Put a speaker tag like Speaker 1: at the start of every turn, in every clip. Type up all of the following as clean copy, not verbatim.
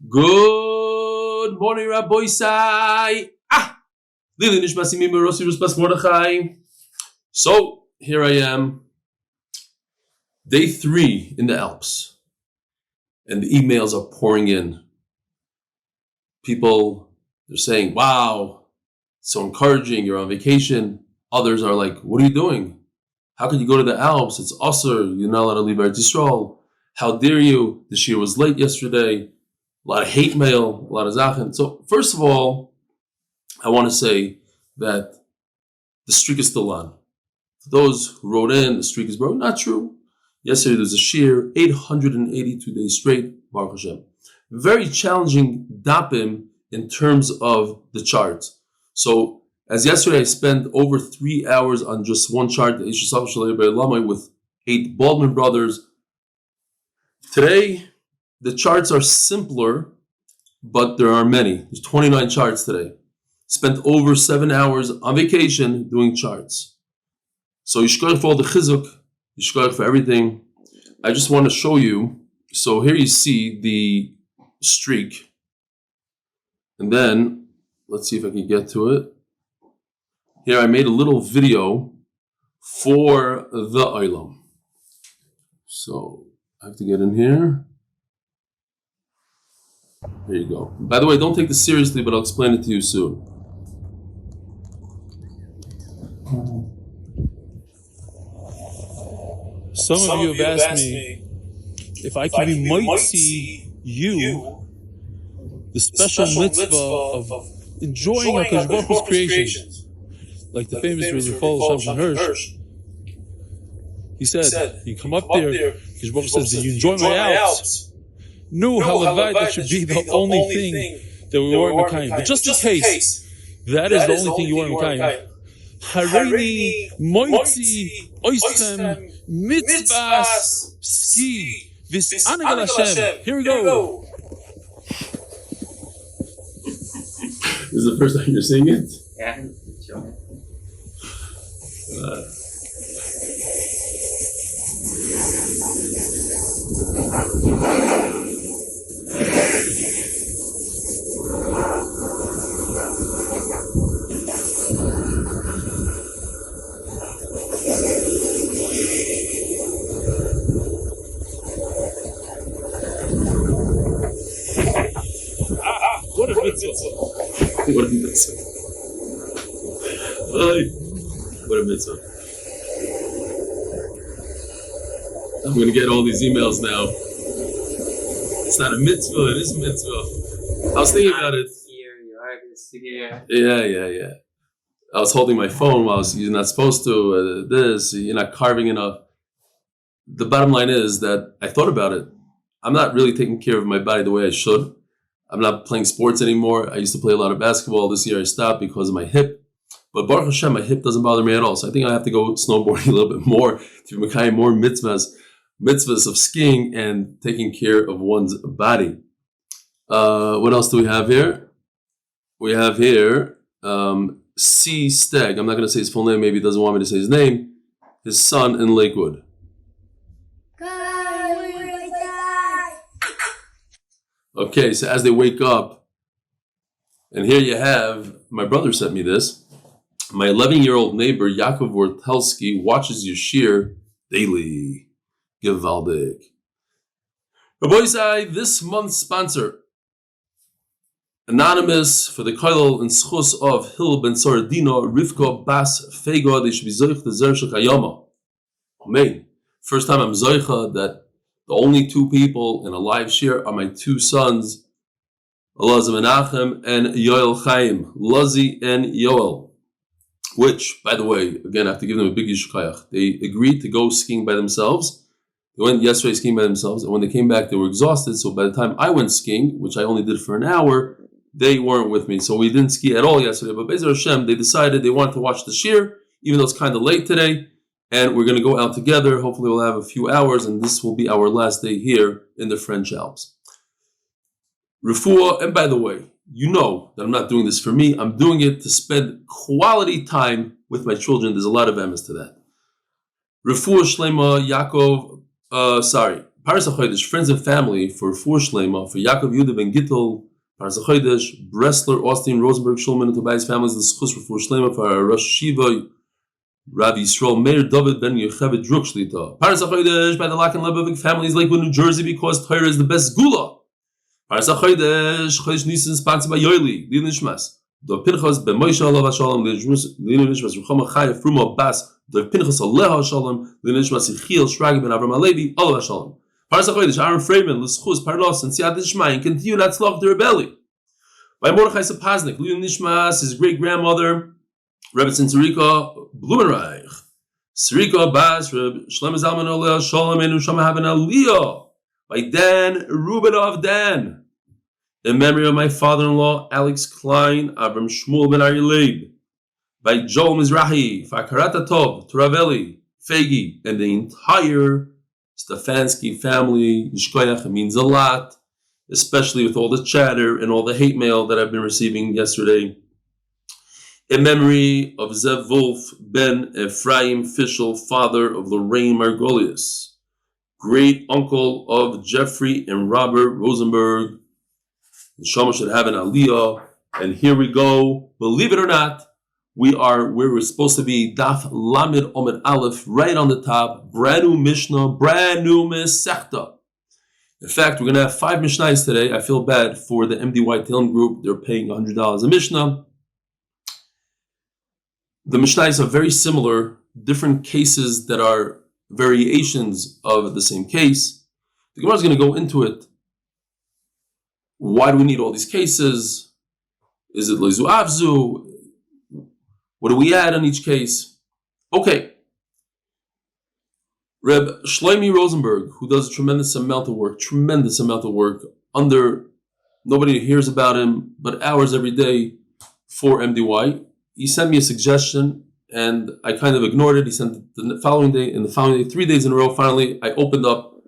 Speaker 1: Good morning, Rabbi Sai. Lili nishmasi mimir rosi ruspas Mordechai. So here I am, day 3 in the Alps, and the emails are pouring in. People, they're saying, "Wow, so encouraging. You're on vacation." Others are like, "What are you doing? How could you go to the Alps? It's usher. You're not allowed to leave Eretz Yisrael. How dare you? The shir was late yesterday." A lot of hate mail, a lot of zachen. So first of all, I want to say that the streak is still on. For those who wrote in, the streak is broken. Not true. Yesterday there was a shir, 882 days straight, Baruch Hashem. Very challenging dapim in terms of the chart. So as yesterday I spent over 3 hours on just one chart, with 8 Baldwin brothers. Today, the charts are simpler, but there are many. There's 29 charts today. Spent over 7 hours on vacation doing charts. So yishkoyach for all the chizuk, yishkoyach for everything. I just want to show you. So here you see the streak. And then, let's see if I can get to it. Here I made a little video for the Olam. So I have to get in here. There you go. By the way, don't take this seriously, but I'll explain it to you soon.
Speaker 2: Some of you have asked me if I can be mitzi you the special mitzvah of enjoying HaKadosh Baruch Hu's creations. Like the famous Refuah Shlema Hirsch. He said, you come up there, HaKadosh Baruch Hu says, do you enjoy my Alps? No, halavai, that should be the only thing that we weren't Mekayim. But just in case, that is the only thing you weren't Mekayim. Harini, moitzi, Austein, mitzvahs, ski, vis anagal Hashem. Here we go.
Speaker 1: This is the first time you're seeing it?
Speaker 3: Yeah, sure.
Speaker 2: What a mitzvah.
Speaker 1: What a mitzvah. What a mitzvah. I'm going to get all these emails now. It's not a mitzvah, it is a mitzvah. I was thinking about it. Yeah. I was holding my phone while you're not supposed to, you're not carving enough. The bottom line is that I thought about it. I'm not really taking care of my body the way I should. I'm not playing sports anymore. I used to play a lot of basketball. This year I stopped because of my hip. But Baruch Hashem, my hip doesn't bother me at all. So I think I have to go snowboarding a little bit more to become more mitzvahs of skiing and taking care of one's body. What else do we have here? We have here C. Steg. I'm not going to say his full name. Maybe he doesn't want me to say his name. His son in Lakewood. Okay, so as they wake up, and here you have, my brother sent me this. My 11-year-old neighbor, Yaakov Wortelsky, watches your shir daily. Givaldic. Rabbi Sai, this month's sponsor, anonymous for the kollel and zechus of Hil ben Soradino, Rivka Bas Feiga, they should be zoich the Zershak Hayama. Amen. First time I'm zoicha that the only 2 people in a live share are my 2 sons, Elazar Menachem and Yoel Chaim, Lazi and Yoel. Which, by the way, again, I have to give them a big yishkayach. They agreed to go skiing by themselves. They went yesterday skiing by themselves, and when they came back, they were exhausted. So by the time I went skiing, which I only did for an hour, they weren't with me. So we didn't ski at all yesterday. But Be'ezer Hashem, they decided they wanted to watch the shir, even though it's kind of late today. And we're going to go out together. Hopefully we'll have a few hours, and this will be our last day here in the French Alps. Refuah, and by the way, you know that I'm not doing this for me. I'm doing it to spend quality time with my children. There's a lot of emes to that. Refuah Shlema, Yaakov, Paras HaChodesh, friends and family for Shlema, for Yaakov, Yehuda ben Gittel, Paras HaChodesh, Bresler, Austein, Rosenberg, Schulman, and Tobias families, the zechus Refuah Shlema for our Rosh Yeshiva, Rabbi Yisroel, Meir, Dovid ben Yocheved Druk Shlita. Paras HaChodesh by the Lock and Lebovic families, Lakewood New Jersey, because Torah is the best gula. Paras HaChodesh, Chodesh Nisan, sponsored by Eli Stefansky. The Pinchas ben Moshe alav Shalom, the Nishmas Ruchama Chaya Fruma Bas, the Pinchas aleha Shalom, the Nishmas Yichiel Shragi ben Avram Alevi alav Shalom. Paras HaChodesh, Ahron Fraiman, L'Schus, Parlos, and Siyat Ishmael, and continue not tzlach the rebelli. By Mordechai Sapoznick, Lili Nishmas, his great grandmother, Rebbitzen Seirka Blumenreich, Seirka Bas, Shlema Zalman Oleh Shalom, and Ushama have an aliyah. By Dan Rubinov Dan. In memory of my father-in-law, Alex Klein, Avram Shmuel ben R Eli, by Joel Mizrahi, Fakarata Tov, Turaveli, Fegi, and the entire Stefansky family. Yishkoyach, it means a lot, especially with all the chatter and all the hate mail that I've been receiving yesterday. In memory of Zev Wolf ben Ephraim Fischel, father of Lorraine Margolius, great uncle of Jeffrey and Robert Rosenberg. Shama should have an aliyah, and here we go. Believe it or not, we are where we're supposed to be. Daf Lamed Amud Aleph, right on the top. Brand new Mishnah, brand new Masechta. In fact, we're going to have 5 Mishnahs today. I feel bad for the MDY Tehillim group. They're paying $100 a Mishnah. The Mishnahs are very similar, different cases that are variations of the same case. The Gemara is going to go into it. Why do we need all these cases? Is it Leizu Avzu? What do we add on each case? Okay. Reb Shlomo Rosenberg, who does a tremendous amount of work under, nobody hears about him, but hours every day for MDY. He sent me a suggestion, and I kind of ignored it. He sent it the following day, 3 days in a row. Finally, I opened up,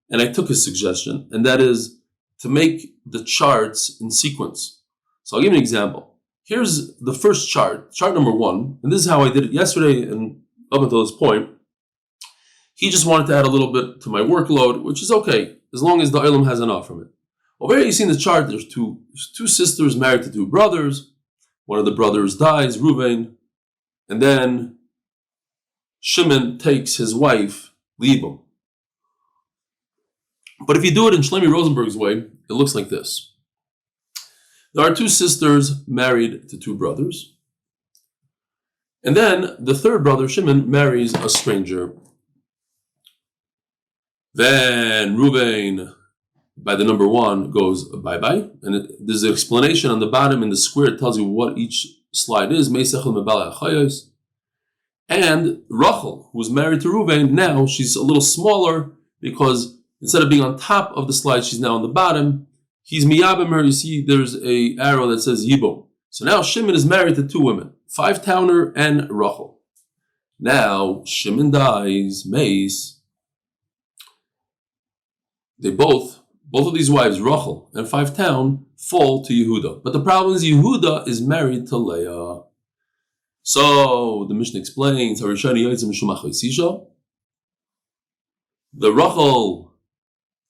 Speaker 1: and I took his suggestion, and that is to make the charts in sequence. So I'll give you an example. Here's the first chart number 1, and this is how I did it yesterday and up until this point. He just wanted to add a little bit to my workload, which is okay, as long as the Olam has enough from it. Over here you see in the chart, there's two sisters married to 2 brothers. One of the brothers dies, Reuven, and then Shimon takes his wife, Libam. But if you do it in Shlomo Rosenberg's way, it looks like this. There are 2 sisters married to 2 brothers. And then the 3rd brother, Shimon, marries a stranger. Then Reuven, by the number 1, goes bye-bye. And there's an explanation on the bottom in the square. It tells you what each slide is. And Rachel, who's married to Reuven, now she's a little smaller because instead of being on top of the slide, she's now on the bottom. He's miyabim her. You see, there's a arrow that says Yibom. So now Shimon is married to 2 women, 5-towner and Rachel. Now Shimon dies, Mace. They both of these wives, Rachel and 5-town, fall to Yehuda. But the problem is Yehuda is married to Leah. So the Mishnah explains, the Rachel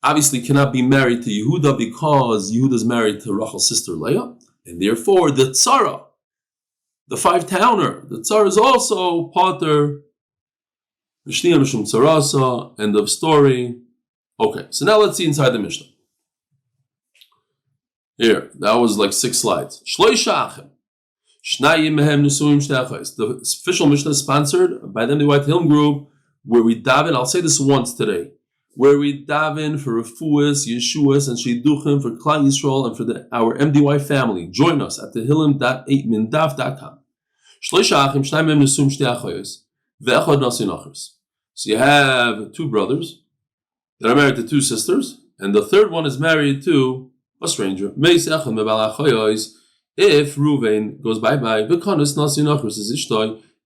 Speaker 1: obviously cannot be married to Yehuda because Yehuda is married to Rachel's sister Leah, and therefore the Tzara, the 5-towner, the Tzara is also Pater, Mishniyah Mishum Tzarasa, end of story. Okay, so now let's see inside the Mishnah. Here, that was like 6 slides. The official Mishnah is sponsored by the MDY Tehillim group, where we daven, I'll say this once today, where we daven for Refuahs, Yeshuas, and Sheiduchim for Klal Yisroel and for our MDY family. Join us at tehillim.8mindaf.com. So you have 2 brothers that are married to 2 sisters, and the 3rd one is married to a stranger. If Reuven goes bye-bye,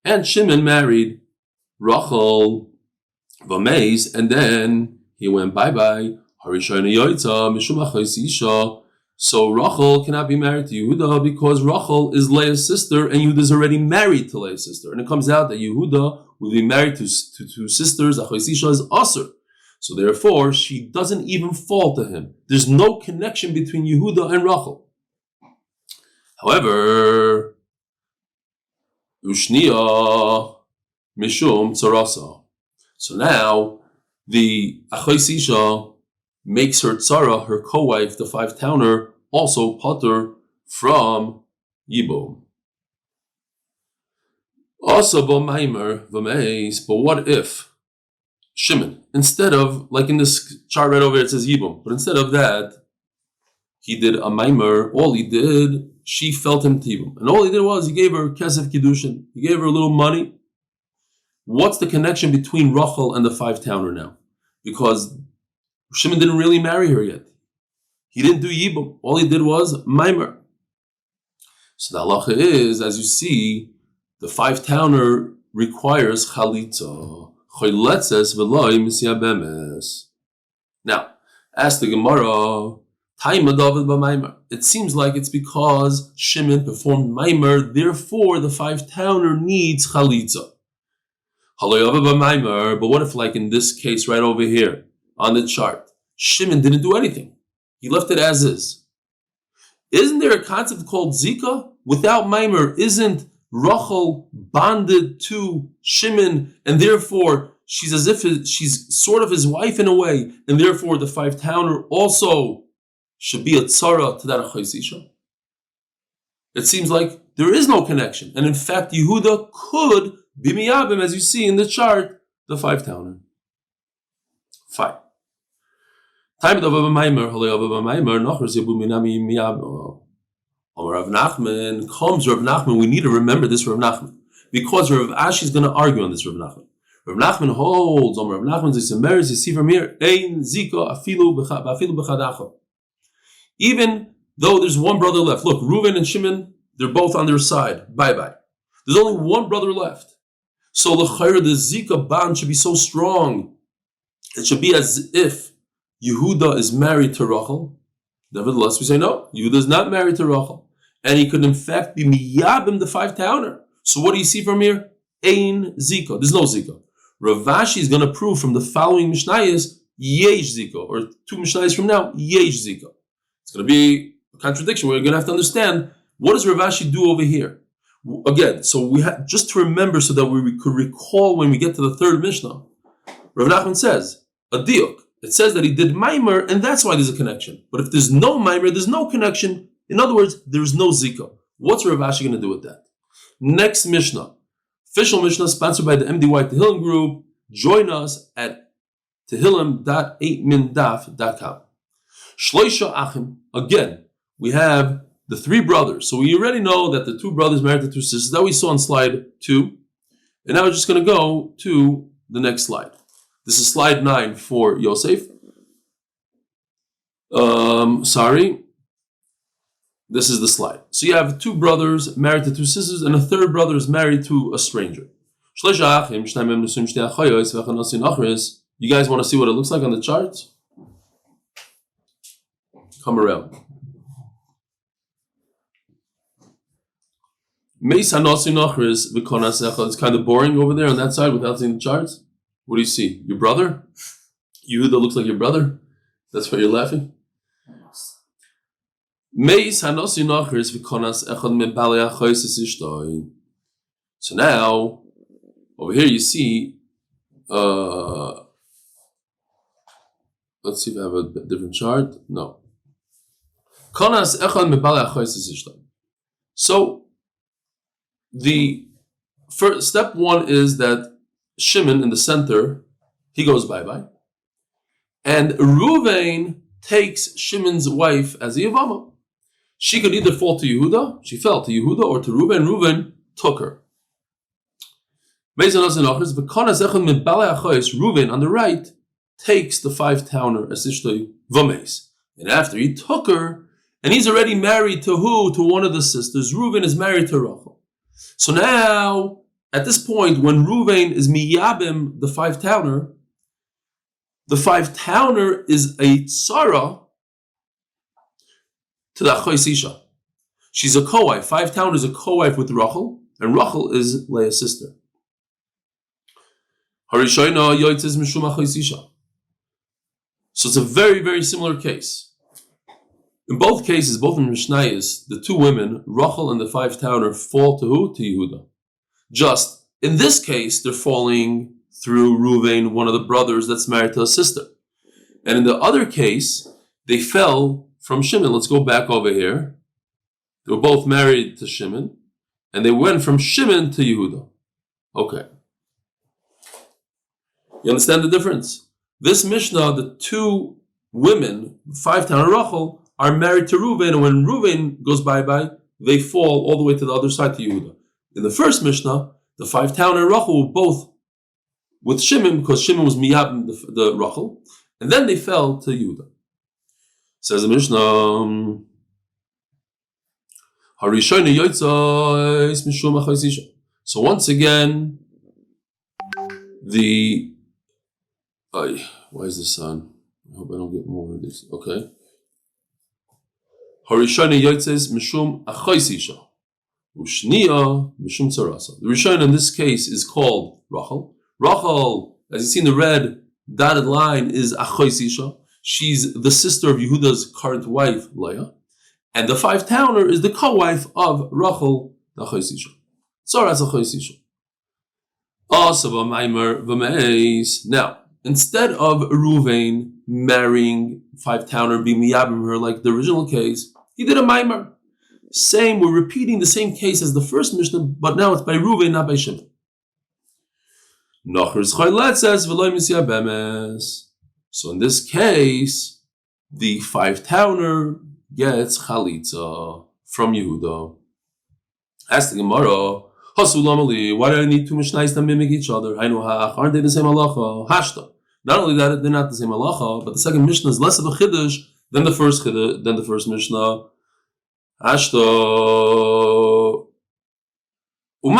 Speaker 1: and Shimon married Rachel, and then he went bye-bye. So Rachel cannot be married to Yehuda because Rachel is Leah's sister and Yehuda is already married to Leah's sister. And it comes out that Yehuda will be married to 2 sisters. Achois Isha is Aser. So therefore, she doesn't even fall to him. There's no connection between Yehuda and Rachel. However, Ushniya Mishum Tzarasa. So now, the Achos Isha makes her tzara, her co-wife, the 5-towner, also patur from Yibum. Also, Maimer v'meis. But what if Shimon, instead of, like in this chart right over here, it says Yibum, but instead of that, he did a Maimer. All he did, she felt him to Yibum, and all he did was he gave her kesef kiddushin. He gave her a little money. What's the connection between Rachel and the 5-towner now? Because Shimon didn't really marry her yet. He didn't do Yibum. All he did was Maimer. So the halacha is, as you see, the 5-towner requires chalitza. Choyletzes v'loy misya bemes. Now, ask the Gemara, Taima Dovid b'Maimer. It seems like it's because Shimon performed Maimer, therefore the 5-towner needs chalitza. But what if, like in this case right over here on the chart, Shimon didn't do anything? He left it as is. Isn't there a concept called Zika? Without Maimer, isn't Rachel bonded to Shimon, and therefore she's as if she's sort of his wife in a way, and therefore the 5-towner also should be a tzara to that Achos Isha? It seems like there is no connection, and in fact Yehuda could be miyabim, as you see in the chart, the 5-towner. Fine. Time of Maimer, Nachris Yabu Minami Miyabim. Rav Nachman comes. Rav Nachman, we need to remember this Rav Nachman, because Rav Ashi is going to argue on this Rav Nachman. Rav Nachman holds on Rav Nachman Zisemeres Yisif Amir Ein Zika Afilu Bechadacha. Even though there's one brother left, look, Reuven and Shimon, they're both on their side. Bye bye. There's only one brother left. So the Zika bond should be so strong. It should be as if Yehuda is married to Rachel. Nevertheless, we say no, Yehuda is not married to Rachel. And he could in fact be miyabim, the 5-towner. So what do you see from here? Ein Zika. There's no Zika. Rav Ashi is going to prove from the following Mishnayos, Yesh Zika, or 2 Mishnayos from now, Yesh Zika. It's going to be a contradiction. We're going to have to understand, what does Rav Ashi do over here? Again, so we have just to remember so that we could recall when we get to the 3rd Mishnah. Rav Nachman says, a diuk. It says that he did Maimer, and that's why there's a connection. But if there's no Maimer, there's no connection. In other words, there's no Zika. What's Rav Ashi going to do with that? Next Mishnah. Official Mishnah sponsored by the MDY Tehillim Group. Join us at tehillim.8mindaf.com. Shloisha Achim. Again, we have the 3 brothers. So we already know that the 2 brothers married the 2 sisters. That we saw on slide 2. And now we're just going to go to the next slide. This is slide 9 for Yosef. This is the slide. So you have 2 brothers married to 2 sisters, and a 3rd brother is married to a stranger. You guys want to see what it looks like on the charts? Come around. It's kind of boring over there on that side without seeing the charts. What do you see? Your brother? Yehuda looks like your brother? That's why you're laughing? So now, over here you see, let's see if I have a different chart. No. So, the first, step 1 is that Shimon in the center, he goes bye-bye. And Reuven takes Shimon's wife as a Yevamos. She could either fall to Yehuda, she fell to Yehuda, or to Reuven. Reuven took her. Reuven on the right takes the 5-towner as Ishtoi Vames. And after he took her, and he's already married to who? To one of the sisters. Reuven is married to Rachel. So now, at this point, when Reuven is miyabim, the 5-towner is a tzara to the Achos Isha. She's a co-wife. 5-towner is a co-wife with Rachel, and Rachel is Leah's sister. So it's a very, very similar case. In both cases, both in Mishnayos, the two women, Rachel and the five towner, fall to who? To Yehuda. Just, in this case, they're falling through Reuven, one of the brothers that's married to a sister. And in the other case, they fell from Shimon. Let's go back over here. They were both married to Shimon, and they went from Shimon to Yehuda. Okay. You understand the difference? This Mishnah, the two women, five towner Rachel, are married to Reuven, and when Reuven goes bye-bye, they fall all the way to the other side to Yehuda. In the first Mishnah, the five towner Rachel were both with Shimon, because Shimon was miyab the Rachel, and then they fell to Yehuda. Says the Mishnah, so once again, why is this on? I hope I don't get more of this. Okay. The Rishon in this case is called Rachel. Rachel, as you see in the red dotted line, is Achois Isha. She's the sister of Yehuda's current wife, Leah. And the five towner is the co-wife of Rachel, the Achois Isha. Tzoras Achois Isha. Now, instead of Reuven marrying five towner, being miyabim her like the original case, he did a maimer. Same, we're repeating the same case as the first Mishnah, but now it's by Reuven, not by Shimon. So in this case, the five towner gets chalitza from Yehuda. Ask the Gemara, why do I need two Mishnayos to mimic each other? Aren't they the same halacha? Hashta. Not only that, they're not the same halacha, but the second Mishnah is less of a chiddush than the first Mishnah. Hashta. Over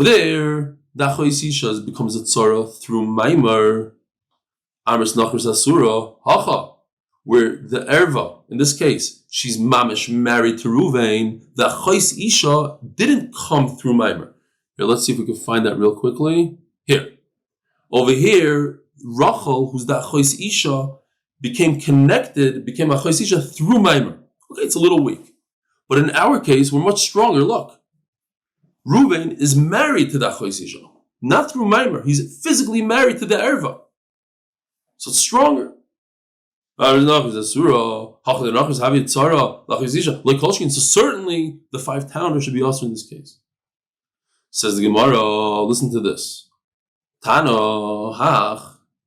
Speaker 1: there, Dachois Isha becomes a tzara through Maimar, Amris Nachris Asura, Hacha, where the Erva, in this case, she's mamish married to Reuven. The Dachois Isha didn't come through Maimar. Here, let's see if we can find that real quickly. Here. Over here, Rachel, who's the Dachois Isha, became a Dachois Isha through Maimar. Okay, it's a little weak. But in our case, we're much stronger. Look. Reuven is married to the Dachois Isha, not through Meir. He's physically married to the Erva. So it's stronger. So certainly the five towner should be also in this case. Says the Gemara, listen to this. Tana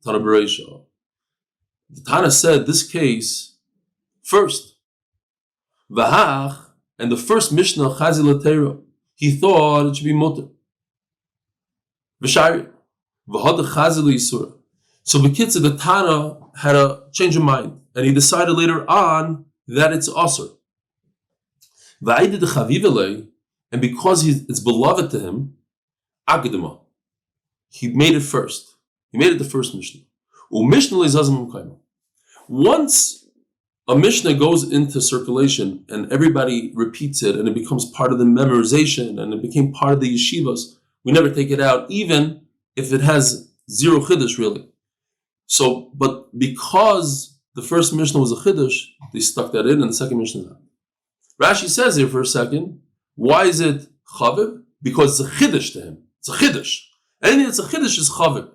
Speaker 1: Bereisha. The Tana said this case first. V'hach, and the first Mishnah, Chazi L'Teira, he thought it should be mutter. V'shari. V'had Chazi L'Yisura. So B'kitza, the Tana had a change of mind, and he decided later on that it's asur. V'ayid the Chaviv, and because it's beloved to him, Agdama, he made it first. He made it the first Mishnah. Once a Mishnah goes into circulation and everybody repeats it and it becomes part of the memorization and it became part of the yeshivas, we never take it out, even if it has zero chiddush really. So, but because the first Mishnah was a chiddush, they stuck that in and the second Mishnah not. Rashi says here for a second, why is it chaviv? Because it's a chiddush to him. It's a chiddush. Anything that's a chiddush is chaviv.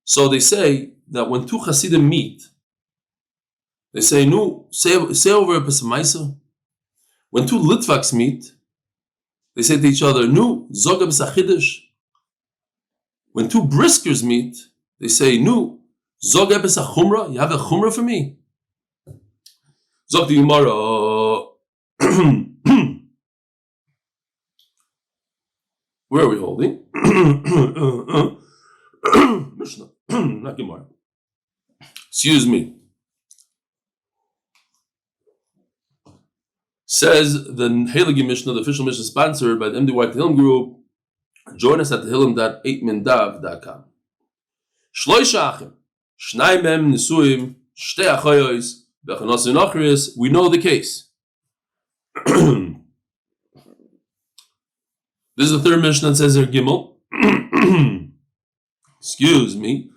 Speaker 1: So they say that when two Hasidim meet, they say, "No, say over a pesamaisa." When two Litvaks meet, they say to each other, "No, zoga b'sachidish." When two Briskers meet, they say, "No, zoga b'sachumra." You have a chumra for me? Zog the Gemara. Where are we holding? Mishnah, not Gemara. Excuse me. Says the Heilige Mishnah, the official Mishnah sponsored by the MDY Tehillim Group. Join us at tehillim.8mindav.com. Shloisha achim, shnai mem nisuim, shtei achoyos, bechanos v'nochris. We know the case. This is the third Mishnah that says here Gimel. Excuse me.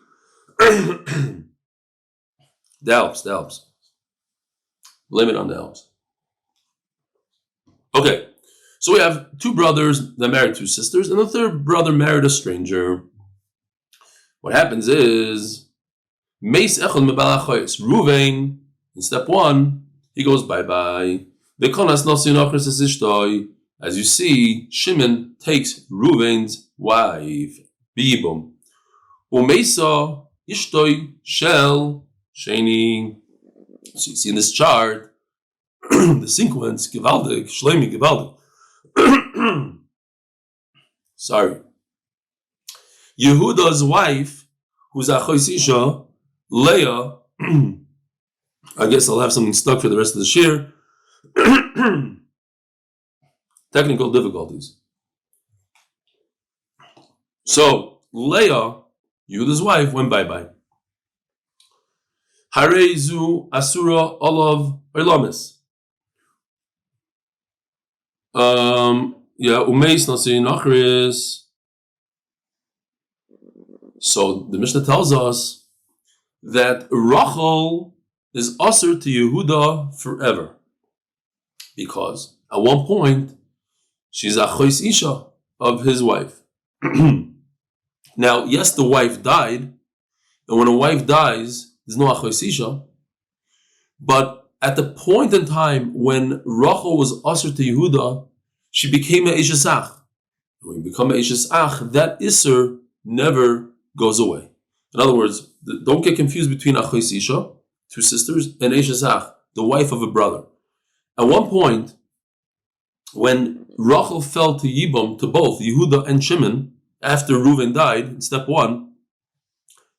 Speaker 1: The Alps. Blame it on the Alps. Okay, so we have two brothers that married two sisters, and the third brother married a stranger. What happens is, Meis echad mebal achois. Ruvain, in step 1, he goes bye-bye. Vekonas nosi nochris es ishtoi. As you see, Shimon takes Ruvain's wife, Biyibum. Umeisa ishtoi shel sheni. So you see in this chart, the sequence, Givaldik, Shlemi, Givaldik. Sorry. Yehuda's wife, who's Achos Isha, Leah, I guess I'll have something stuck for the rest of the shir. Technical difficulties. So, Leah, Yehuda's wife, went bye-bye. Harezu Asura Olav Erlamis. Umeis Nasi Nachris. So the Mishnah tells us that Rachel is usher to Yehuda forever, because at one point she's a chois isha of his wife. Now, yes, the wife died, and when a wife dies, there's no chois isha. But at the point in time when Rachel was usher to Yehuda, she became a ishes ach. When you become a ishes ach, that isser never goes away. In other words, don't get confused between Achos Isha, two sisters, and Eshes Ach, the wife of a brother. At one point, when Rachel fell to Yibam, to both Yehuda and Shimon, after Reuven died, in step 1,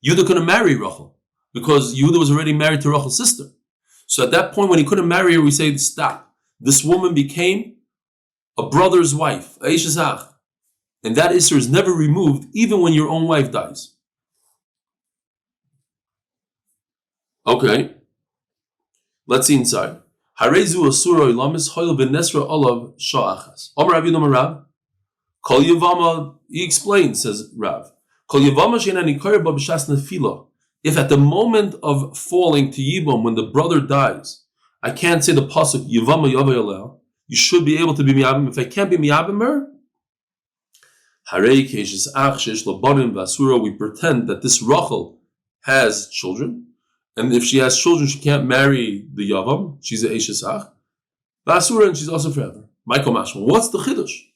Speaker 1: Yehuda couldn't marry Rachel, because Yehuda was already married to Rachel's sister. So at that point, when he couldn't marry her, we say, stop. This woman became a brother's wife, Eshes Ach. And that Isser is never removed, even when your own wife dies. Okay. Let's see inside. Harezu asura ilamis hoil benesra olav sha'achas. Omar Rav Yudam Rav. Kol Yevama, he explains, says Rav. Kol Yevama she'ena nikar ba b'shas nefila. If at the moment of falling to Yibam, when the brother dies, I can't say the pasuk Yevama Yavayalel, you should be able to be miyabim. If I can't be miyabim her, we pretend that this Rachel has children, and if she has children, she can't marry the Yavam. She's an Eshes Ach. Basura, and she's also forever. Michael Mashma. What's the Chiddush?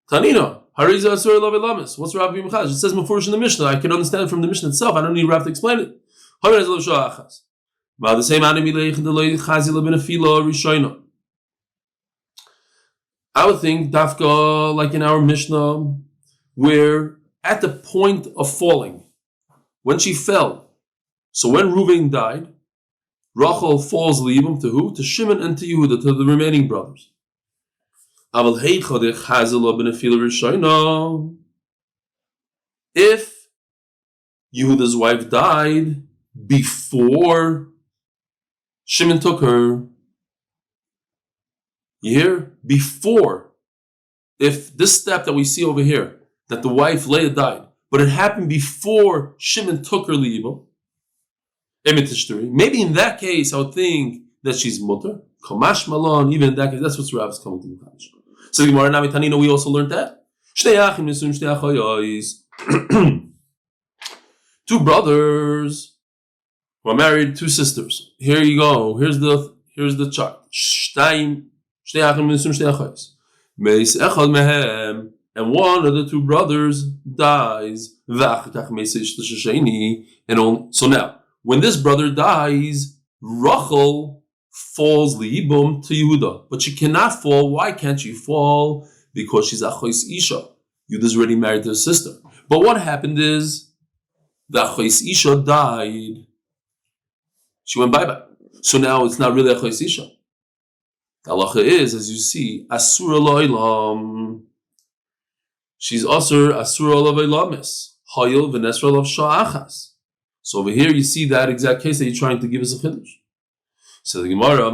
Speaker 1: Tanina. Hariza Asura Lavelamis. What's Rabbi Mechaj? It says Mefurish in the Mishnah. I can understand it from the Mishnah itself. I don't need Rav to explain it. The same I would think Dafka, like in our Mishnah, where at the point of falling, when she fell, so when Reuven died, Rachel falls Libam to who? To Shimon and to Yehuda, to the remaining brothers. If Yehuda's wife died before Shimon took her, you hear? Before. If this step that we see over here, that the wife Leah died, but it happened before Shimon took her Liba, maybe in that case I would think that she's mutter. Kamash Malon, even in that case, that's what Rav is coming to the Kaddish. So the Gemara Nami Tanina, we also learned that. Two brothers who are married, two sisters. Here you go. Here's the chart. And one of the two brothers dies. So now, when this brother dies, Rachel falls liibum to Yehuda, but she cannot fall. Why can't she fall? Because she's Achos Isha. Yehuda's already married to his sister. But what happened is the Achos Isha died. She went bye-bye. So now it's not really Achos Isha. The halacha is, as you see, asura lo'ilam. She's asura lo'ilamis. Hayil v'nesra lo sha'achas. So over here you see that exact case that you're trying to give us a chiddush. So the Gemara,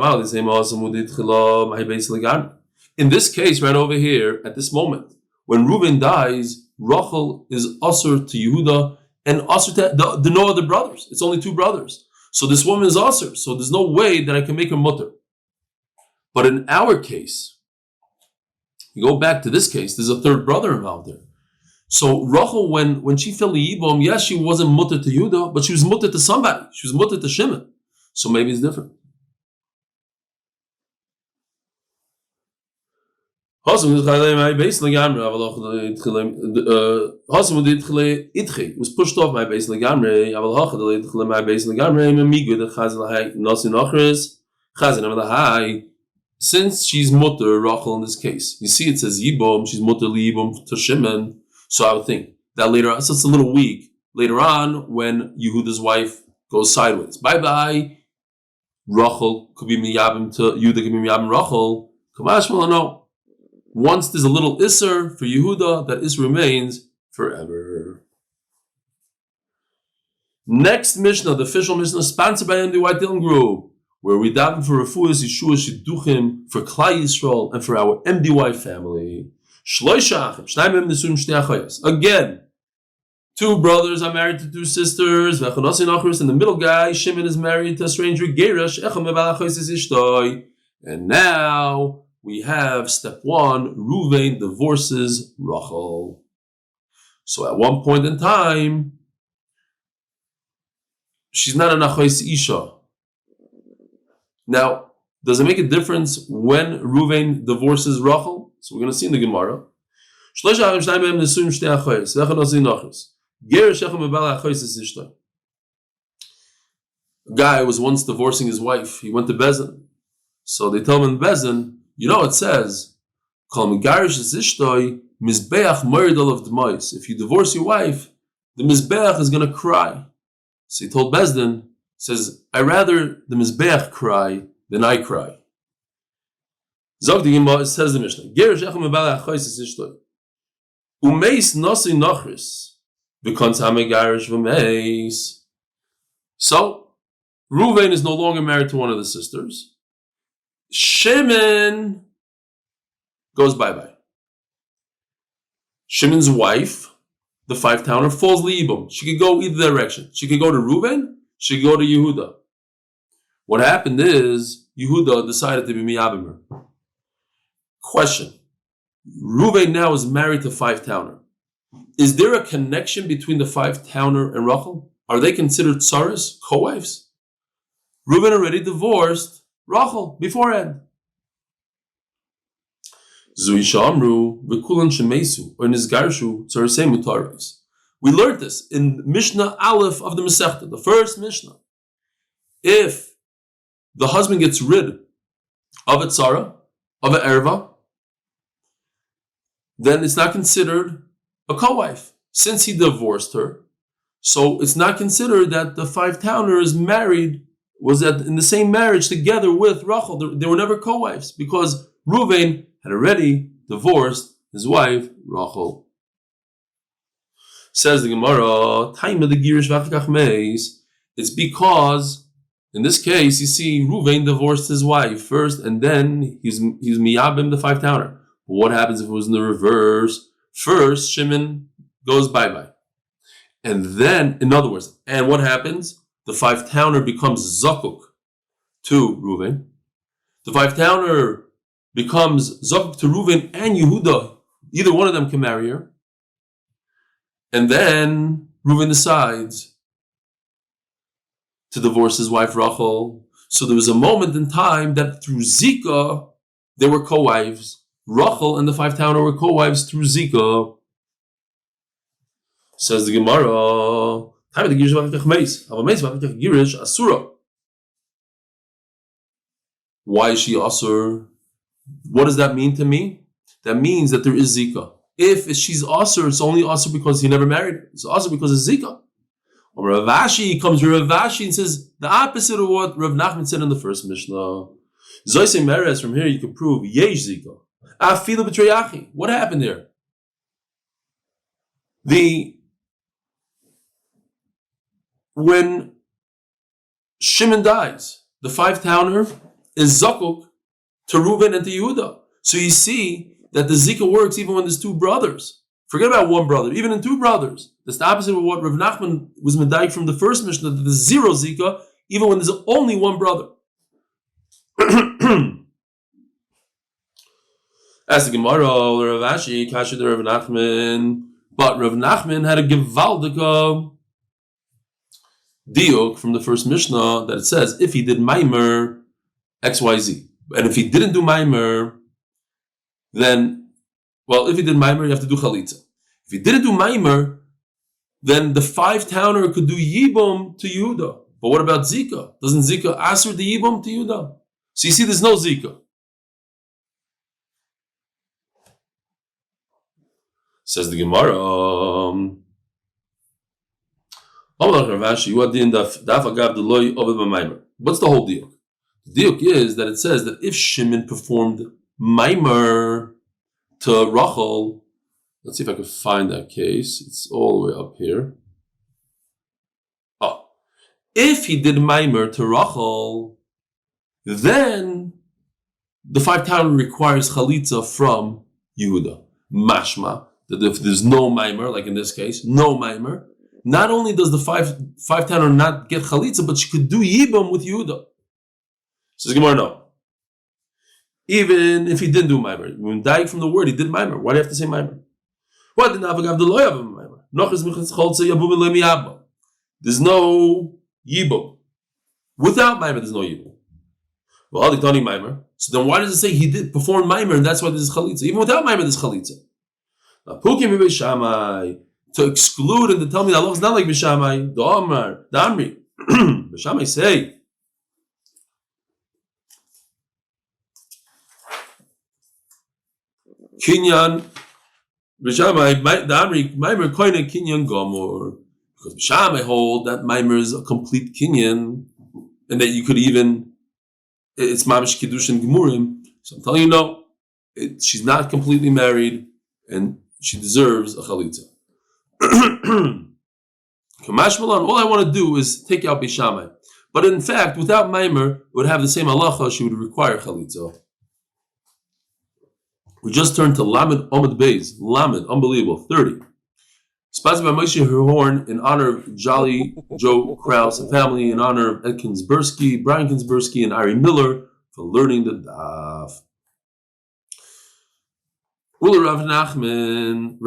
Speaker 1: in this case, right over here, at this moment, when Reuven dies, Rachel is usher to Yehuda and usher to the no other brothers. It's only two brothers. So this woman is usher. So there's no way that I can make her mutter. But in our case, you go back to this case, there's a third brother involved there. So Rachel, when she fell Yibam, yes, she wasn't mutter to Yehuda, but she was mutter to somebody. She was mutter to Shimon. So maybe it's different. Was pushed off my base legamre. Since she's mutter Rachel in this case, you see it says Yibam, she's mutter Yibam to Shimon. So I would think that later on, so it's a little weak. Later on, when Yehuda's wife goes sideways, bye. Rachel could be miyabim to Yehuda, could be miyabim Rachel. Kamash will know. Once there's a little Isser for Yehuda, that Isser remains forever. Next Mishnah, the official Mishnah, sponsored by MD White Dillon Group, where we daven for Refuah, Yeshua, Shidduchim, for Klai Yisroel, and for our MDY family. Again, two brothers are married to two sisters, and the middle guy, Shimon, is married to a stranger, and now we have step one, Reuven divorces Rachel. So at one point in time, she's not an Achos Isha. Now, does it make a difference when Reuven divorces Rachel? So we're going to see in the Gemara. A guy was once divorcing his wife. He went to Bezin. So they tell him in Bezin, it says, if you divorce your wife, the Mizbeach is going to cry. So he told Bezdin, says, I rather the Mizbeach cry than I cry. Zog the Gemara, it says the Mishnah, so Reuven is no longer married to one of the sisters. Shimon goes bye-bye. Shimon's wife, the five-towner, falls liibum. She could go either direction. She could go to Reuven, she could go to Yehuda. What happened is, Yehuda decided to be miyabim her. Question. Reuven now is married to five-towner. Is there a connection between the five-towner and Rachel? Are they considered tsaras, co-wives? Reuven already divorced Rachel beforehand. We learned this in Mishnah Aleph of the Masechta, the first Mishnah. If the husband gets rid of a tzara, of an erva, then it's not considered a co-wife. Since he divorced her, so it's not considered that the five-towner is married, was in the same marriage together with Rachel. They were never co-wives because Reuven had already divorced his wife, Rachel. Says the Gemara, it's because, in this case, you see, Reuven divorced his wife first, and then he's miyabim the five-towner. But what happens if it was in the reverse? First, Shimon goes bye-bye. And then, in other words, and what happens? The five-towner becomes zakuk to Reuven. The five-towner becomes zakuk to Reuven and Yehuda. Either one of them can marry her. And then Reuven decides to divorce his wife Rachel. So there was a moment in time that through Zika, they were co-wives. Rachel and the five-towner were co-wives through Zika. Says the Gemara, why is she asur? What does that mean to me? That means that there is Zika. If she's asur, it's only asur because he never married her. It's asur because of Zika. Or Rav Ashi comes to Rav Ashi and says the opposite of what Rav Nachman said in the first Mishnah. Zoyse Meres, from here you can prove Yesh Zika. Afilu b'Treyachi. What happened there? When Shimon dies, the five-towner is zakuk to Reuven and to Yehuda. So you see that the Zika works even when there's two brothers. Forget about one brother, even in two brothers. That's the opposite of what Rav Nachman was medayik from the first Mishnah, that there's zero Zika, even when there's only one brother. As the Gemara, Rav Ashi, Kasha to Rav Nachman, but Rav Nachman had a gewaldige diuk from the first Mishnah that it says if he did Maimer, XYZ. And if he didn't do Maimer, then, well, if he did Maimer, you have to do Chalitza. If he didn't do Maimer, then the 5-towner could do Yibum to Yehuda. But what about Zika? Doesn't Zika answer the Yibum to Yehuda? So you see, there's no Zika. Says the Gemara, what's the whole deal? The deal is that it says that if Shimon performed Maimer to Rachel, let's see if I can find that case. It's all the way up here. Oh, if he did Maimer to Rachel, then the 5-towner requires Chalitza from Yehuda. Mashma, that if there's no Maimer, like in this case, no Maimer, not only does the 5-towner not get Chalitza, but she could do Yibam with Yehuda. Says Gemara, no. Even if he didn't do Maimer, when dying from the word, he did Maimer. Why do you have to say Maimer? What did Navagav the Loy have a Maimer? There's no Yibum. Without Maimer, there's no Yibum. Well, the Tani Maimer. So then why does it say he did perform Maimer and that's why there's Chalitza? Even without Maimer, there's Chalitza. Now, Pukim Bishamai, to exclude and to tell me that Allah is not like Bishamai, the Omar, the Amri. Bishamai say, Kinyan, Bishamai, the Amri, Maimer Koine Kinyan Gomor. Because Bishamai hold that Maimer is a complete Kinyan, and that you could even, it's Mamish Kiddush and Gemurim. So I'm telling you, no, she's not completely married, and she deserves a Chalitza. Kamash Malan, all I want to do is take out Bishamai. But in fact, without Maimer, it would have the same halacha, she would require Chalitza. We just turned to Lamed Amud Beis. Lamed, unbelievable, 30. Sponsored by Moshe Horn in honor of Jolly Joe Krause and family, in honor of Ed Kinsbursky, Brian Kinsbursky, and Ari Miller for learning the Daf. Rav Nachman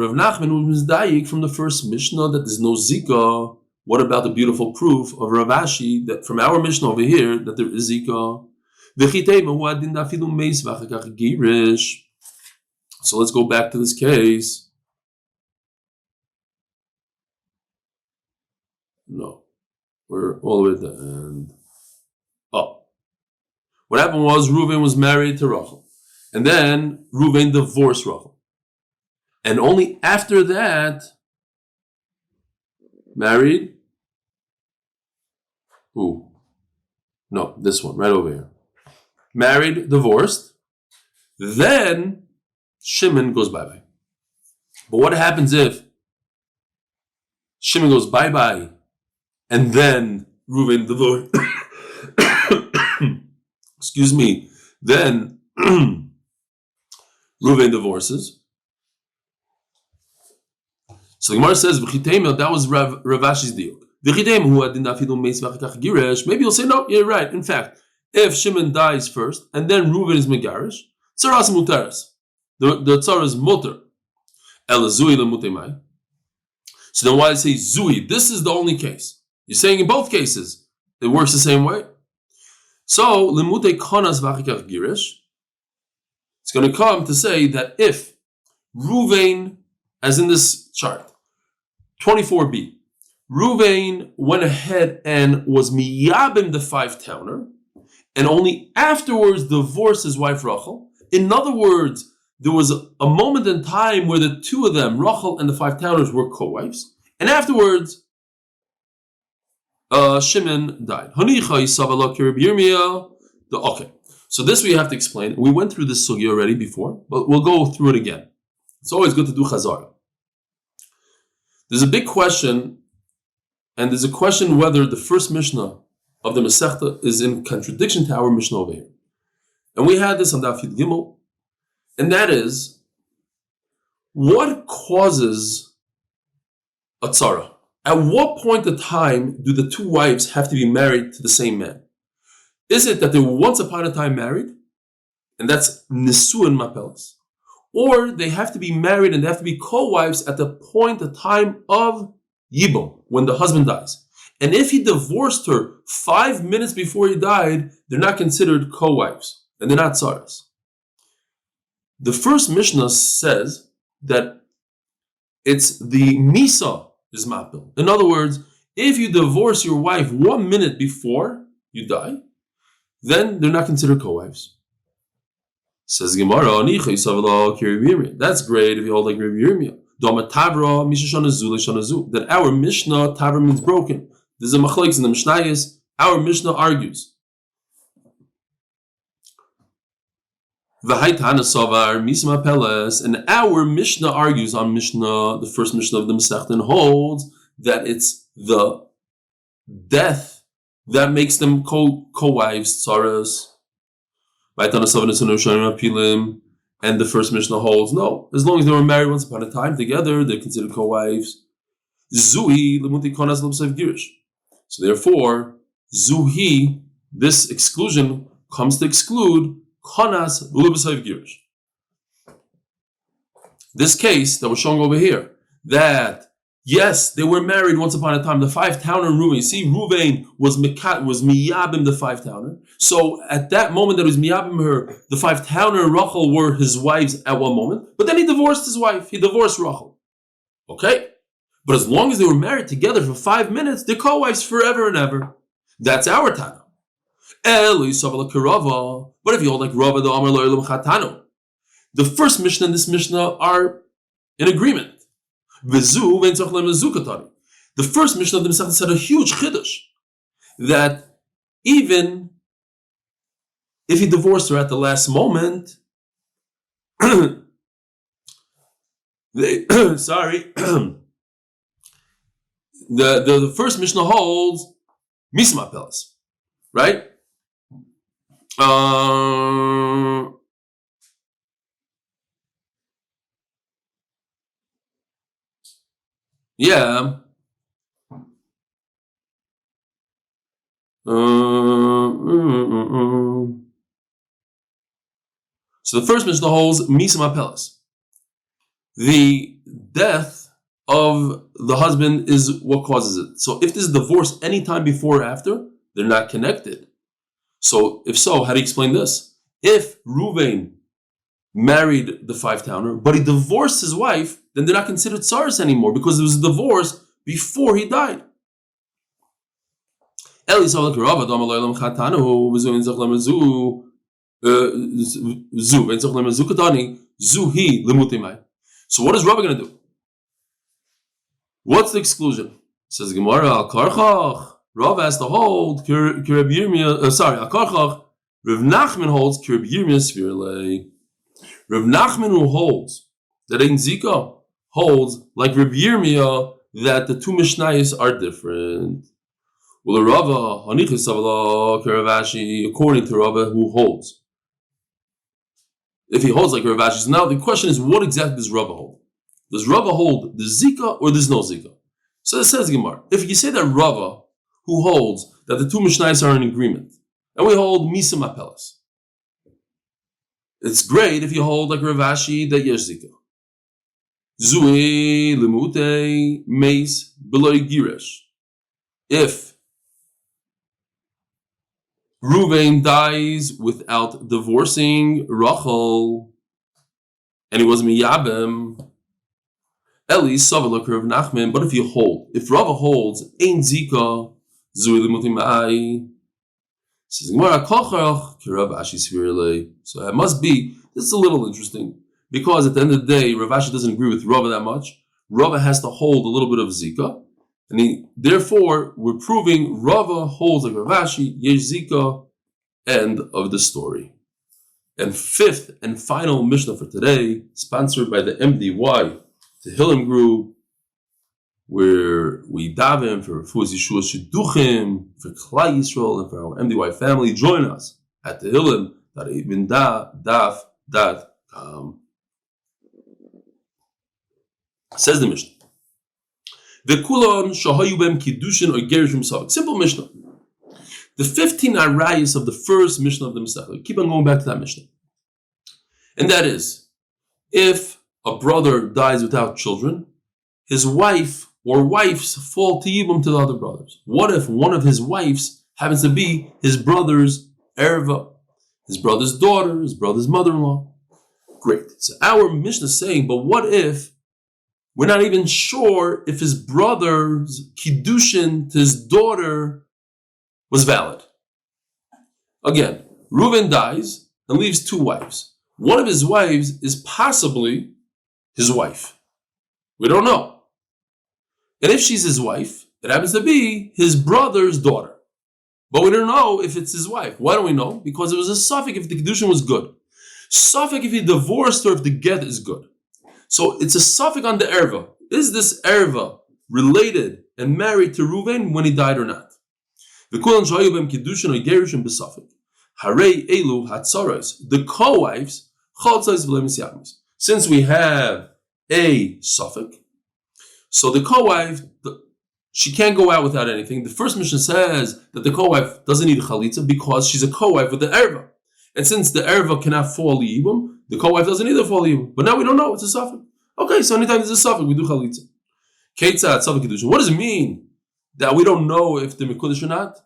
Speaker 1: was dayik from the first Mishnah that there's no Zika. What about the beautiful proof of Rav Ashi that from our Mishnah over here that there is Zika? So let's go back to this case. No, we're all the way at the end. Oh, what happened was Reuven was married to Rachel. And then Reuven divorced Rachel. And only after that, married, who? No, this one, right over here. Married, divorced, then Shimon goes bye-bye. But what happens if Shimon goes bye-bye, and then Reuven divorced? Excuse me. Then Reuven divorces. So the Gemara says, that was Rav Ashi's deal. Maybe you'll say, no, you're right. In fact, if Shimon dies first, and then Reuven is Megarish, Tzaras Mutaras. The Tzara is Mutar. So then why say Zui? This is the only case. You're saying in both cases, it works the same way. So, Lemute Konas Vachikach Girish, it's going to come to say that if Reuven, as in this chart, 24b, Reuven went ahead and was miyabim the 5-towner, and only afterwards divorced his wife Rachel. In other words, there was a moment in time where the two of them, Rachel and the 5-towners, were co-wives, and afterwards, Shimon died. Okay, so this we have to explain. We went through this sugi already before, but we'll go through it again. It's always good to do chazara. There's a big question, and there's a question whether the first Mishnah of the Masechta is in contradiction to our Mishnah over here. And we had this on Daf Yud Gimel, and that is What causes a tzara? At what point in time do the two wives have to be married to the same man? Is it that they were once upon a time married, and that's nisuin mapelas? Or they have to be married and they have to be co-wives at the point, the time of yibum, when the husband dies. And if he divorced her 5 minutes before he died, they're not considered co-wives, and they're not tzaras. The first Mishnah says that it's the misa is mapil. In other words, if you divorce your wife 1 minute before you die, then they're not considered co-wives. Says Gemara, that's great if you hold like Rabbi Yirmiyah. That our Mishnah, Tavra means broken. There's a machlokes in the Mishnayos. Our Mishnah argues. And our Mishnah argues on Mishnah, the first Mishnah of the Masechta, and holds that it's the death that makes them co-wives, tzaras. And the first Mishnah holds, no, as long as they were married once upon a time together, they're considered co-wives. So therefore, zuhi, this exclusion comes to exclude konas l'b'sayv girish. This case that we're showing over here, that yes, they were married once upon a time. The 5-towner and Reuven. You see, Reuven was miyabim the 5-towner. So at that moment that he was miyabim her, the 5-towner and Rachel were his wives at one moment. But then he divorced his wife. He divorced Rachel. Okay? But as long as they were married together for 5 minutes, they're co-wives forever and ever. That's our Tana. Eli Stefansky. But if you hold like Rava, the Amar Lo Chatano, the first Mishnah and this Mishnah are in agreement. The first Mishnah of the Masechta said a huge chiddush that even if he divorced her at the last moment, the first Mishnah holds misma pelas, right? Yeah. So the first Mishnah holds misma pelas. The death of the husband is what causes it. So if there's a divorce any time before or after, they're not connected. So if so, how do you explain this? If Reuven married the 5-towner, but he divorced his wife, then they're not considered tzaras anymore because there was a divorce before he died. So what is Rabbi going to do? What's the exclusion? Says Gemara, Al Karchach. Rav has to hold Rav Nachman holds Rav Yirmiyah Svirlei. Rav Nachman, who holds that in Zika, holds like Rav Yirmiyah that the two Mishnayos are different. Well, the Rava according to Rava, who holds, if he holds like Rav Ashi, so now the question is, what exactly does Rava hold? Does Rava hold the Zika or there's no Zika? So it says Gemara, if you say that Rava, who holds that the two Mishnayos are in agreement, and we hold Misa Mapelas, it's great if you hold like Rav Ashi that Yesh Zika. Zui Limute Meis Beloy Giresh. If Reuven dies without divorcing Rachel, and he was miyabim, Eli Savalok Rav Nachman. But if you hold, if Rava holds Ein Zika Zui Limutim Ai, says Gemara Kochach Rav Ashi Svirlei. So it must be. This is a little interesting because at the end of the day, Rav Ashi doesn't agree with Rava that much. Rava has to hold a little bit of Zika. And therefore, we're proving Rava holds like Rav Ashi, Yesh Zika, end of the story. And fifth and final Mishnah for today, sponsored by the MDY Tehillim Group, where we daven for Refuah Yeshua Shidduchim, for Klal Yisrael, and for our MDY family. Join us at Tehillim.com. Says the Mishnah. V'kulon shahayu bem kiddushin or gerishim savik. Simple Mishnah. The 15 arayos of the first Mishnah of the Masechta. Keep on going back to that Mishnah. And that is, if a brother dies without children, his wife or wives fall to Yibum to the other brothers. What if one of his wives happens to be his brother's erva, his brother's daughter, his brother's mother-in-law? Great. So our Mishnah is saying, but what if we're not even sure if his brother's kiddushin to his daughter was valid? Again, Reuben dies and leaves two wives. One of his wives is possibly his wife. We don't know. And if she's his wife, it happens to be his brother's daughter. But we don't know if it's his wife. Why don't we know? Because it was a suffix if the kiddushin was good. Suffix if he divorced her if the get is good. So it's a suffix on the erva. Is this erva related and married to Reuven when he died or not? The co-wives, since we have a suffix, so the co-wife, she can't go out without anything. The first Mishnah says that the co-wife doesn't need a chalitza because she's a co-wife with the erva. And since the erva cannot fall yibum, the co-wife doesn't either fall yibum. But now we don't know, it's a suffix. Okay, so anytime there's a suffix, we do chalitza. Ketzat suffix kiddushin. What does it mean that we don't know if they're mekudesh or not?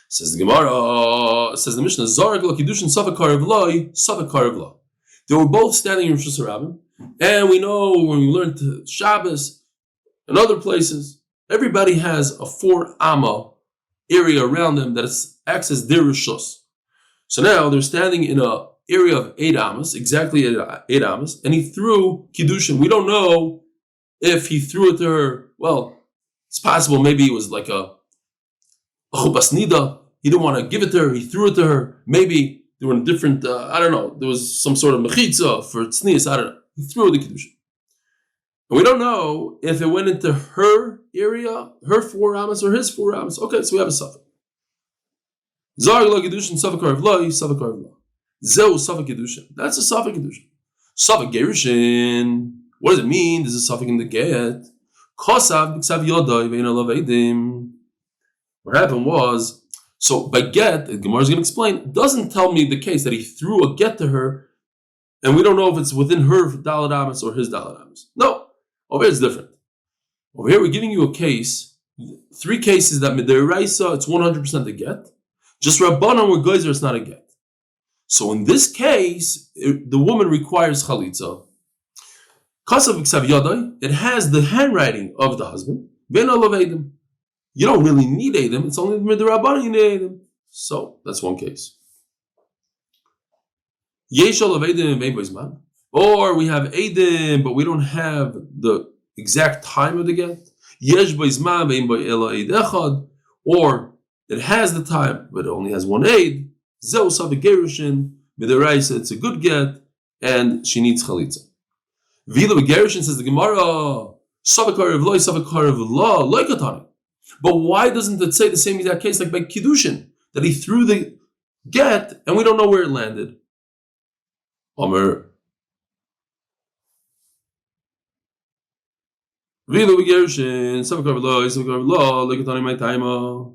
Speaker 1: Says the Gemara, says the Mishnah, Zarek lo kiddushin suffix karev lo, suffix karev lo. They were both standing in Rosh Hashanah, and we know when we learned Shabbos and other places, everybody has a 4 amma area around them that acts as their rishus. So now they're standing in an area of 8 ammas, exactly 8 ammas, and he threw kiddushin. We don't know if he threw it to her. Well, it's possible maybe it was like a chubasnida. He didn't want to give it to her. He threw it to her. Maybe they were in different, I don't know. There was some sort of mechitza for tznius. I don't know. He threw the kiddushin. And we don't know if it went into her area, her 4 ammas, or his 4 ammas. Okay, so we have a suffix. Zar lo kiddushin suffix karev lo, suffix karev lo. Zeu suffix kiddushin. That's a suffix kiddushin. Suffix gerushin. What does it mean? There's a suffix in the get. Kosav b'ksav yodai ve'in alav eidim. What happened was, so by get, the Gemara is going to explain, doesn't tell me the case that he threw a get to her, and we don't know if it's within her daled amas or his daled amas. No, over here it's different. Over here we're giving you a case, 3 cases that midiraisa it's 100% a get. Just Rabbanan or Geyser it's not a get. So in this case, the woman requires chalitza. Kasav b'ksav yadai, it has the handwriting of the husband. Ve'in alav eidim. You don't really need Adam, it's only Midrabanan you need Adam. So that's one case. Or we have Adam, but we don't have the exact time of the get. Or it has the time, but it only has one aid. It's a good get, and she needs chalitza. Vila Gerushin says the Gemara, but why doesn't it say the same exact case like by kiddushin, that he threw the get and we don't know where it landed? Omer. Vilu Gerushin, Savakar Lo, Lekatani my timer.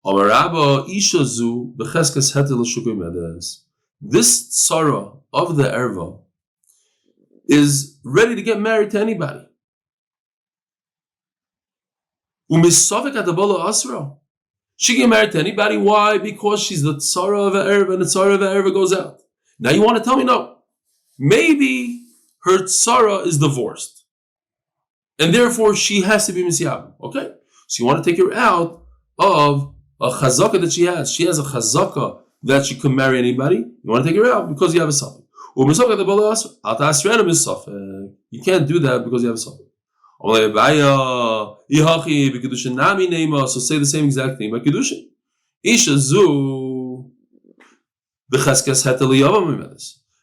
Speaker 1: Omer Rabba Ishazu Becheskas Hetel Shukum Medes. This tzara of the erva is ready to get married to anybody. She get married to anybody. Why? Because she's the tzara of erva, and the tzara of erva goes out. Now you want to tell me no? Maybe her tzara is divorced, and therefore she has to be misyabim. Okay, so you want to take her out of a chazaka that she has. She has a chazaka that she can marry anybody. You want to take her out because you have a suffix. You can't do that because you have a suffix. So say the same exact thing by kiddushin.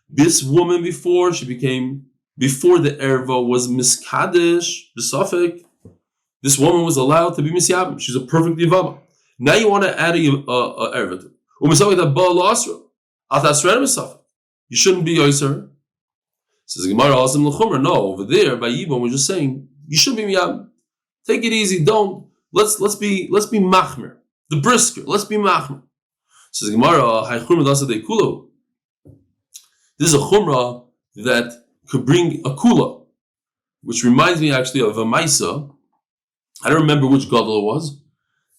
Speaker 1: This woman before the erva was miskadesh b'safek. This woman was allowed to be misyabim. She's a perfect yevama. Now you want to add a erva to it. You shouldn't be yoiser. Says the Gemara, no, over there by Yibam, we're just saying you should be miyab. Take it easy. Don't. Let's be machmer. The brisker. Let's be machmer. Says the Gemara, this is a chumrah that could bring a kula, which reminds me actually of a maisa. I don't remember which gadol it was.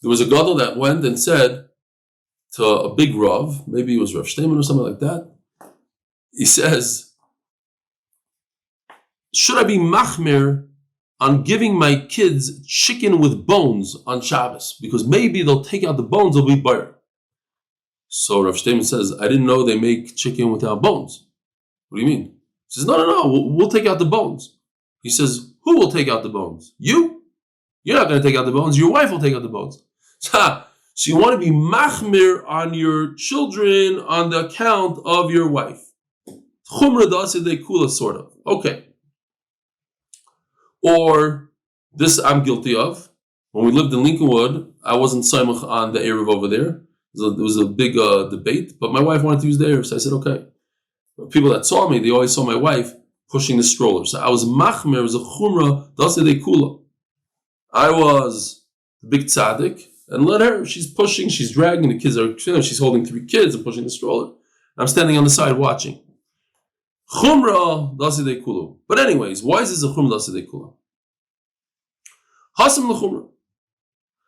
Speaker 1: There was a gadol that went and said to a big rav, maybe it was Rav Shlomo or something like that. He says, should I be machmer on giving my kids chicken with bones on Shabbos? Because maybe they'll take out the bones, they'll be burned. So Rav Shlomo says, I didn't know they make chicken without bones. What do you mean? He says, no, we'll take out the bones. He says, who will take out the bones? You? You're not going to take out the bones. Your wife will take out the bones. So you want to be machmir on your children on the account of your wife. Chumra da'asidei kula, sort of. Okay. Or this I'm guilty of. When we lived in Lakewood, I wasn't saimach on the Erev over there. There was a big debate, but my wife wanted to use the Erev, so I said, okay. People that saw me, they always saw my wife pushing the stroller. So I was machmer, it was a chumra, da'asidei kula. I was the big tzaddik, and let her, she's pushing, she's dragging, the kids are, she's holding 3 kids and pushing the stroller. I'm standing on the side watching. Chumra da'asidei kula. But anyways, why is this a chumra da'asidei kula? Hasam l'chumra.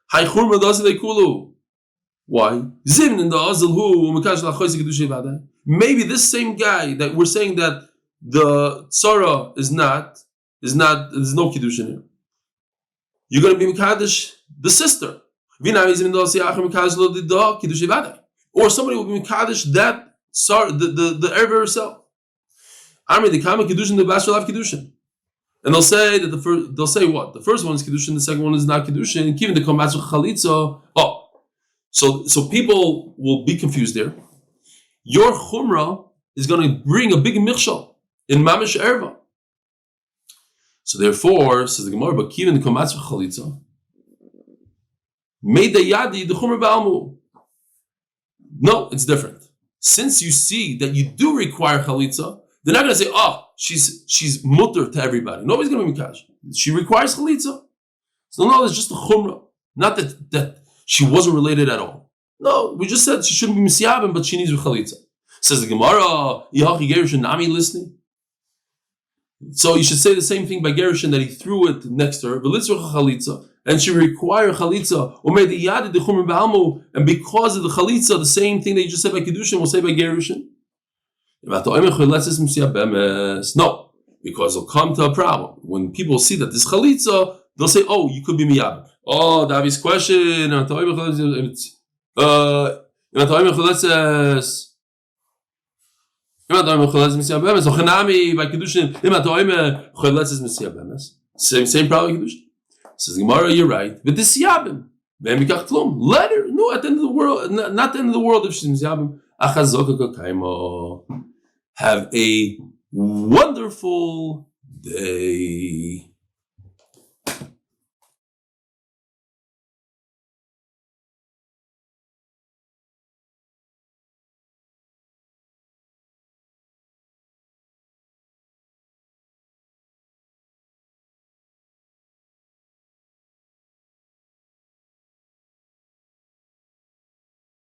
Speaker 1: Hai chumra da'asidei kula. Why? Maybe this same guy that we're saying that the tzara is not, there's no kiddush in here. You're going to be mekadesh the sister. Or somebody will be mekadesh that the erva herself. And they'll say that they'll say what? The first one is kiddushin, the second one is not kiddushin. And even the komatzu chalitza. So people will be confused there. Your chumrah is going to bring a big michshal in mamish erva. So therefore, says the Gemara, but even the komatzu chalitza made the yadi the chumrah ba'almu. No, it's different. Since you see that you do require chalitza, they're not going to say, she's mutter to everybody. Nobody's going to be mikash. She requires chalitza. So no, it's just a chumrah. Not that she wasn't related at all. No, we just said she shouldn't be misyabim, but she needs chalitza. Says the Gemara, Yahachi Gerushin Nami listening. So you should say the same thing by Gerushin, that he threw it next to her, chalitza, and she required chalitza, and because of the chalitza, the same thing that you just said by Kiddushin, we'll say by Gerushin. No, because they'll come to a problem. When people see that this chalitza, they'll say, you could be miyab. David's question, same problem. Says Gemara, you're right. But this yabim, let her. No, at the end of the world, not the end of the world if she's yabim. Have a wonderful day.